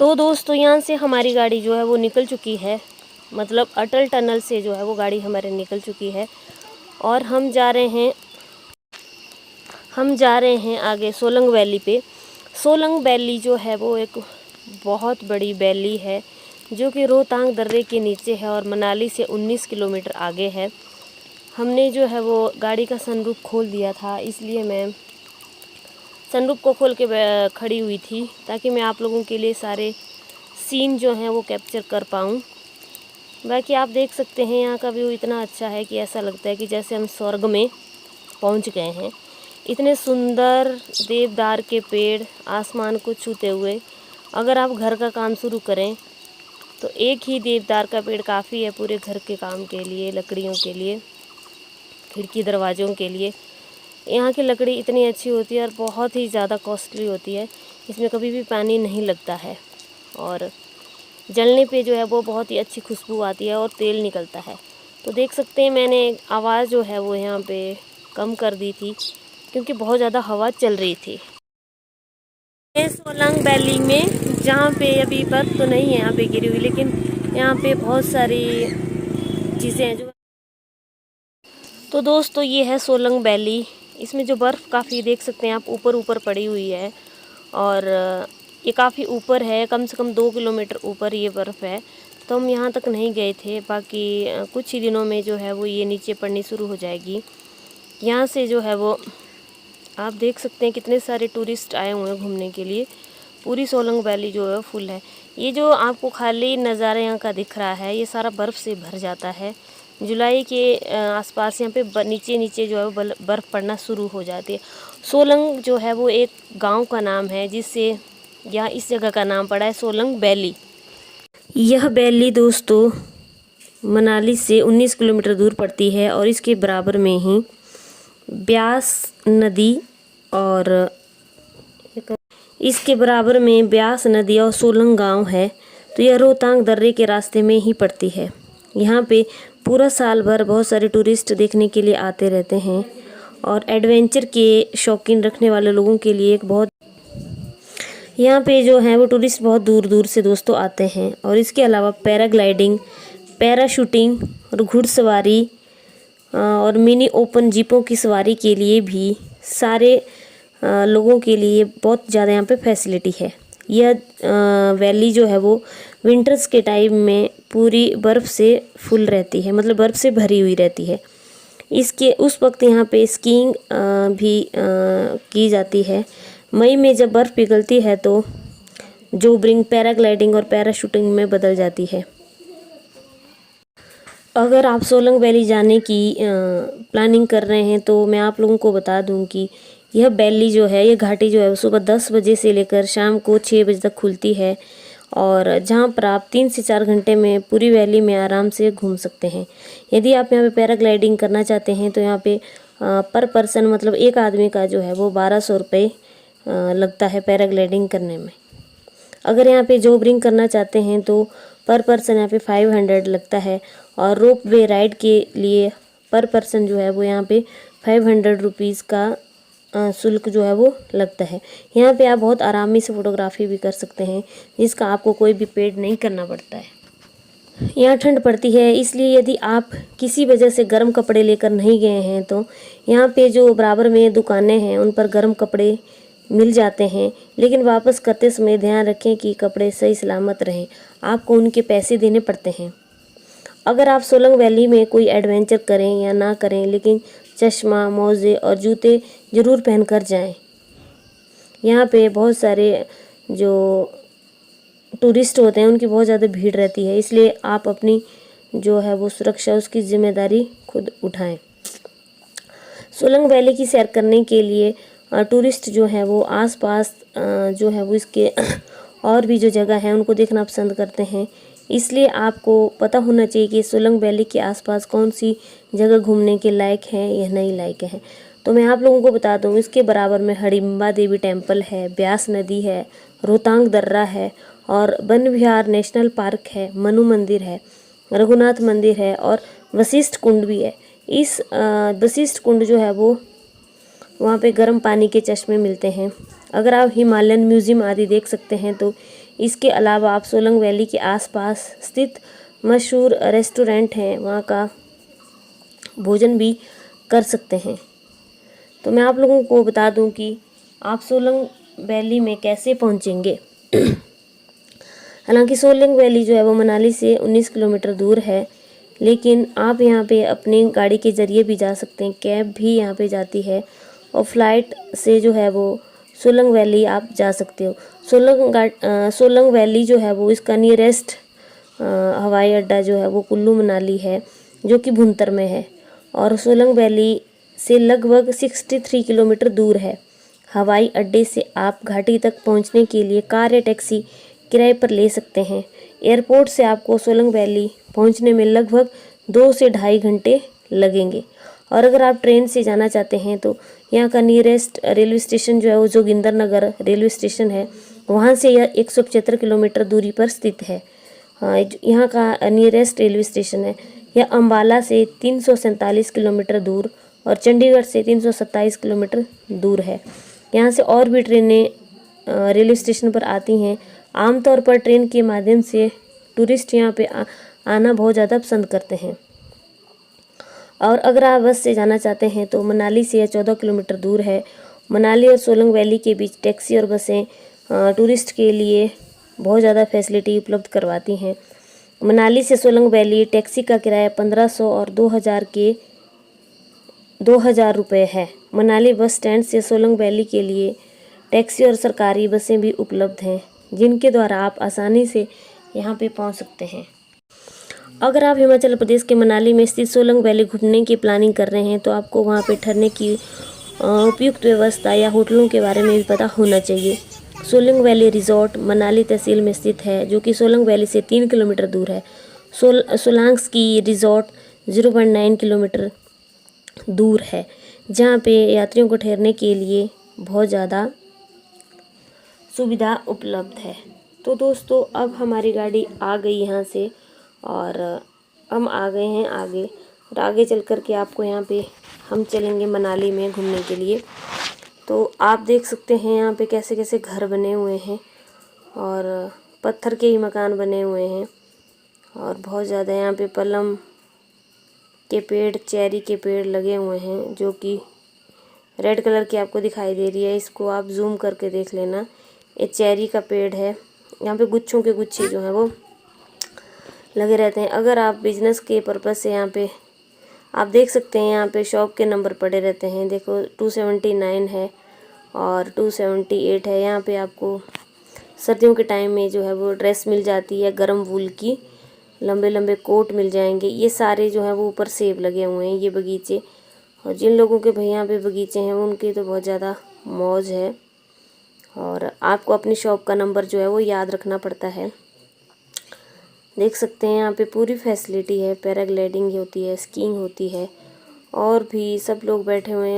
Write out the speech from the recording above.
तो दोस्तों यहाँ से हमारी गाड़ी जो है वो निकल चुकी है, मतलब अटल टनल से जो है वो गाड़ी हमारे निकल चुकी है और हम जा रहे हैं आगे सोलंग वैली पे। सोलंग वैली जो है वो एक बहुत बड़ी वैली है जो कि रोहतांग दर्रे के नीचे है और मनाली से 19 किलोमीटर आगे है। हमने जो है वो गाड़ी का सनरूफ खोल दिया था, इसलिए मैं सनरूफ को खोल के खड़ी हुई थी ताकि मैं आप लोगों के लिए सारे सीन जो हैं वो कैप्चर कर पाऊँ। बाकी आप देख सकते हैं यहाँ का व्यू इतना अच्छा है कि ऐसा लगता है कि जैसे हम स्वर्ग में पहुँच गए हैं। इतने सुंदर देवदार के पेड़ आसमान को छूते हुए। अगर आप घर का काम शुरू करें तो एक ही देवदार का पेड़ काफ़ी है पूरे घर के काम के लिए, लकड़ियों के लिए, खिड़की दरवाज़ों के लिए। यहाँ की लकड़ी इतनी अच्छी होती है और बहुत ही ज़्यादा कॉस्टली होती है। इसमें कभी भी पानी नहीं लगता है और जलने पे जो है वो बहुत ही अच्छी खुशबू आती है और तेल निकलता है। तो देख सकते हैं मैंने आवाज़ जो है वो यहाँ पे कम कर दी थी क्योंकि बहुत ज़्यादा हवा चल रही थी। सोलंग वैली में जहाँ पे अभी बर्फ़ तो नहीं है यहाँ पे गिरी हुई, लेकिन यहाँ पे बहुत सारी चीज़ें हैं जो। तो दोस्तों ये है सोलंग वैली। इसमें जो बर्फ़ काफ़ी देख सकते हैं आप ऊपर ऊपर पड़ी हुई है और ये काफ़ी ऊपर है, कम से कम 2 किलोमीटर ऊपर ये बर्फ़ है। तो हम यहाँ तक नहीं गए थे, बाकी कुछ ही दिनों में जो है वो ये नीचे पड़नी शुरू हो जाएगी। यहाँ से जो है वो आप देख सकते हैं कितने सारे टूरिस्ट आए हुए हैं घूमने के लिए। पूरी सोलंग वैली जो है फुल है। ये जो आपको खाली नज़ारा यहाँ का दिख रहा है ये सारा बर्फ़ से भर जाता है। जुलाई के आसपास यहाँ पे नीचे नीचे जो है वो बर्फ़ पड़ना शुरू हो जाती है। सोलंग जो है वो एक गांव का नाम है जिससे यहाँ इस जगह का नाम पड़ा है सोलंग वैली। यह वैली दोस्तों मनाली से 19 किलोमीटर दूर पड़ती है और इसके बराबर में ही ब्यास नदी और इसके बराबर में ब्यास नदी और सोलंग गांव है। तो यह रोहतांग दर्रे के रास्ते में ही पड़ती है। यहाँ पे पूरा साल भर बहुत सारे टूरिस्ट देखने के लिए आते रहते हैं और एडवेंचर के शौकीन रखने वाले लोगों के लिए एक बहुत यहाँ पे जो है वो टूरिस्ट बहुत दूर दूर से दोस्तों आते हैं। और इसके अलावा पैराग्लाइडिंग, पैराशूटिंग और घुड़सवारी और मिनी ओपन जीपों की सवारी के लिए भी सारे लोगों के लिए बहुत ज़्यादा यहाँ पे फैसिलिटी है। यह वैली जो है वो विंटर्स के टाइम में पूरी बर्फ़ से फुल रहती है, मतलब बर्फ़ से भरी हुई रहती है। इसके उस वक्त यहाँ पे स्कीइंग भी की जाती है। मई में जब बर्फ़ पिघलती है तो जोबरिंग, पैराग्लाइडिंग और पैराशूटिंग में बदल जाती है। अगर आप सोलंग वैली जाने की प्लानिंग कर रहे हैं तो मैं आप लोगों को बता दूं कि यह वैली जो है, ये घाटी जो है वो सुबह 10 बजे से लेकर शाम को 6 बजे तक खुलती है और जहां पर आप 3 से 4 घंटे में पूरी वैली में आराम से घूम सकते हैं। यदि आप यहाँ पे पैराग्लाइडिंग करना चाहते हैं तो यहाँ पे पर पर्सन, मतलब एक आदमी का जो है वो 1200 रुपये लगता है पैराग्लाइडिंग करने में। अगर यहाँ पे जोबरिंग करना चाहते हैं तो पर पर्सन यहाँ पे 500 लगता है और रोप वे राइड के लिए पर पर्सन जो है वो यहाँ पे 500 रुपीज़ का शुल्क जो है वो लगता है। यहाँ पे आप बहुत आरामी से फ़ोटोग्राफी भी कर सकते हैं जिसका आपको कोई भी पेड नहीं करना पड़ता है। यहाँ ठंड पड़ती है, इसलिए यदि आप किसी वजह से गर्म कपड़े लेकर नहीं गए हैं तो यहाँ पे जो बराबर में दुकानें हैं उन पर गर्म कपड़े मिल जाते हैं, लेकिन वापस करते समय ध्यान रखें कि कपड़े सही सलामत रहें, आपको उनके पैसे देने पड़ते हैं। अगर आप सोलंग वैली में कोई एडवेंचर करें या ना करें, लेकिन चश्मा, मोजे और जूते ज़रूर पहनकर जाएं। यहाँ पे बहुत सारे जो टूरिस्ट होते हैं उनकी बहुत ज़्यादा भीड़ रहती है, इसलिए आप अपनी जो है वो सुरक्षा, उसकी जिम्मेदारी खुद उठाएं। सोलंग वैली की सैर करने के लिए टूरिस्ट जो है वो आसपास जो है वो इसके और भी जो जगह है उनको देखना पसंद करते हैं। इसलिए आपको पता होना चाहिए कि सोलंग वैली के आसपास कौन सी जगह घूमने के लायक है या नहीं लायक है। तो मैं आप लोगों को बता दूं, इसके बराबर में हडिम्बा देवी टेम्पल है, ब्यास नदी है, रोहतांग दर्रा है और वन विहार नेशनल पार्क है, मनु मंदिर है, रघुनाथ मंदिर है और वशिष्ठ कुंड भी है। इस वशिष्ठ कुंड जो है वो वहाँ पे गर्म पानी के चश्मे मिलते हैं अगर आप हिमालयन म्यूजियम आदि देख सकते हैं तो इसके अलावा आप सोलंग वैली के आसपास स्थित मशहूर रेस्टोरेंट हैं, वहाँ का भोजन भी कर सकते हैं। तो मैं आप लोगों को बता दूं कि आप सोलंग वैली में कैसे पहुंचेंगे। हालांकि सोलंग वैली जो है वो मनाली से 19 किलोमीटर दूर है, लेकिन आप यहाँ पे अपनी गाड़ी के ज़रिए भी जा सकते हैं, कैब भी यहाँ पे जाती है और फ्लाइट से जो है वो सोलंग वैली आप जा सकते हो। सोलंग वैली जो है वो इसका नियरेस्ट हवाई अड्डा जो है वो कुल्लू मनाली है, जो कि भुंतर में है, और सोलंग वैली से लगभग 63 किलोमीटर दूर है। हवाई अड्डे से आप घाटी तक पहुंचने के लिए कार या टैक्सी किराए पर ले सकते हैं। एयरपोर्ट से आपको सोलंग वैली पहुंचने में लगभग 2 से ढाई घंटे लगेंगे। और अगर आप ट्रेन से जाना चाहते हैं तो यहाँ का नियरेस्ट रेलवे स्टेशन जो है वो जोगिंदर नगर रेलवे स्टेशन है, वहाँ से यह 175 किलोमीटर दूरी पर स्थित है। यहाँ का नियरेस्ट रेलवे स्टेशन है। यह अम्बाला से 347 किलोमीटर दूर और चंडीगढ़ से 327 किलोमीटर दूर है। यहाँ से और भी ट्रेनें रेलवे स्टेशन पर आती हैं। आमतौर पर ट्रेन के माध्यम से टूरिस्ट यहाँ पे आना बहुत ज़्यादा पसंद करते हैं। और अगर आप बस से जाना चाहते हैं तो मनाली से यह 14 किलोमीटर दूर है। मनाली और सोलंग वैली के बीच टैक्सी और बसें टूरिस्ट के लिए बहुत ज़्यादा फैसिलिटी उपलब्ध करवाती हैं। मनाली से सोलंग वैली टैक्सी का किराया 1500 और 2000 रुपये है। मनाली बस स्टैंड से सोलंग वैली के लिए टैक्सी और सरकारी बसें भी उपलब्ध हैं, जिनके द्वारा आप आसानी से यहाँ पे पहुँच सकते हैं। अगर आप हिमाचल प्रदेश के मनाली में स्थित सोलंग वैली घूमने की प्लानिंग कर रहे हैं तो आपको वहाँ पे ठहरने की उपयुक्त व्यवस्था या होटलों के बारे में भी पता होना चाहिए। सोलंग वैली रिजॉर्ट मनाली तहसील में स्थित है, जो कि सोलंग वैली से 3 किलोमीटर दूर है। सोलांग्स की रिजॉर्ट 0.9 किलोमीटर दूर है, जहाँ पे यात्रियों को ठहरने के लिए बहुत ज़्यादा सुविधा उपलब्ध है। तो दोस्तों, अब हमारी गाड़ी आ गई यहाँ से और हम आ गए हैं आगे, और आगे चल कर के आपको यहाँ पे हम चलेंगे मनाली में घूमने के लिए। तो आप देख सकते हैं यहाँ पे कैसे कैसे घर बने हुए हैं और पत्थर के ही मकान बने हुए हैं, और बहुत ज़्यादा यहाँ पे पलम के पेड़, चेरी के पेड़ लगे हुए हैं, जो कि रेड कलर की आपको दिखाई दे रही है। इसको आप जूम करके देख लेना, ये चेरी का पेड़ है। यहाँ पे गुच्छों के गुच्छे जो हैं वो लगे रहते हैं। अगर आप बिजनेस के पर्पज़ से यहाँ पे आप देख सकते हैं, यहाँ पे शॉप के नंबर पड़े रहते हैं। देखो 279 है और 278 है। यहाँ पे आपको सर्दियों के टाइम में जो है वो ड्रेस मिल जाती है, गर्म वूल की लंबे लंबे कोट मिल जाएंगे। ये सारे जो है वो ऊपर सेब लगे हुए हैं, ये बगीचे। और जिन लोगों के भाई यहाँ पे बगीचे हैं उनकी तो बहुत ज़्यादा मौज है। और आपको अपनी शॉप का नंबर जो है वो याद रखना पड़ता है। देख सकते हैं यहाँ पे पूरी फैसिलिटी है, पैराग्लाइडिंग होती है, स्कीइंग होती है, और भी सब लोग बैठे हुए हैं।